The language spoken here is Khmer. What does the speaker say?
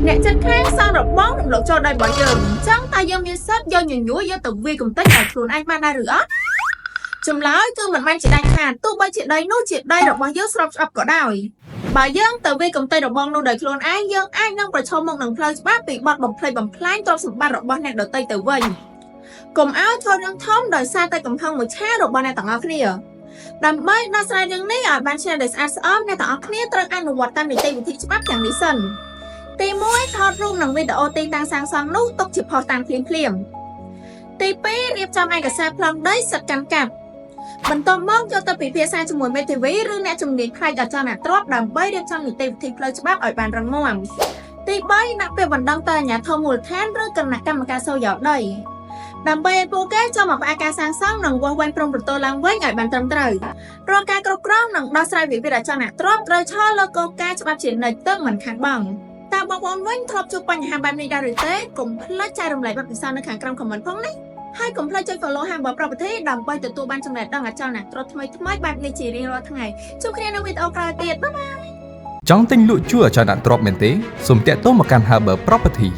អ្នកចិត្តខាងសងរបស់នឹងលោកចូលដៃរបស់យើងចឹងតែយើងមានសិទ្ធយកញញួរយកទៅវាកំតិចឲ្យខ្លួនឯងបានដែរឬអត់ចម្លើយគឺមិនមែនជាដាច់ខាតទោះបីជាដីនោះជាដីរបស់យើងស្របច្បាប់ក៏ដោយបើយើងទៅវាកំតិចរបស់នោះដោយខ្លួនឯងយើងអាចនឹងប្រឈមមុខនឹងផ្លូវច្បាប់ពីបទបំផ្លិចបំផ្លាញទ្រព្យសម្បត្តិរបស់អ្នកដទៃទៅវិញកុំឲ្យធ្វើរឿងធំដោយសារតែកំហឹងមួយឆារបស់អ្នកទាំងអស់គ្នាដើម្បីដោះស្រាយរឿងនេះឲ្យបានឆ្ងាយដោយស្អាតស្អំអ្នកទាំងអស់គ្នាត្រូវអនុវត្តតាមនីតិវិធីច្បាប់ទាំងនេះសិនទី1ថតរូបនិងវីដេអូទីតាំងសាងសង់នោះទុកជាភស្តុតាងភ្លាមទី2រៀបចំឯកសារប្លង់ដីសិទ្ធិកាន់កាប់បន្ទាប់មកយកទៅពិភាក្សាជាមួយមេធាវីឬអ្នកជំនាញផ្នែកអចលនទ្រព្យដើម្បីរៀបចំនីតិវិធីផ្លូវច្បាប់ឲ្យបានរឹងមាំទី3ដាក់ពាក្យបណ្ដឹងទៅអាជ្ញាធរមូលដ្ឋានឬគណៈកម្មការសូយោដីដើម្បីឲ្យពួកគេចូលមកផ្អាកការសាងសង់និងវាស់វែងព្រំប្រទល់ឡើងវិញឲ្យបានត្រឹមត្រូវរាល់ការគ្រប់គ្រងនិងដោះស្រាយវិវាទអចលនទ្រព្យត្រូវឈរលើគោលការណ៍ច្បាប់ជានិច្ចទើបមិនខាតបង់តើបងប្អូនវិញធ្លាប់ជួបបញ្ហាបែបនេះដែរឬទេកុំភ្លេចចែករំលែកបទពិសោធន៍នៅខាងក្រោមខមមិនផងណាហើយកុំភ្លេចចុច follow ហាងបើ property ដើម្បីទទួលបានចំណេះដឹងអចលនទ្រព្យថ្មីៗបែបនេះជារៀងរាល់ថ្ងៃជួបគ្នានៅវីដេអូក្រោយទៀតបាយបាយចង់ទិញលក់ជួលអចលនទ្រព្យមែនទេសូមទាក់ទងមកកាន់ Harbour Property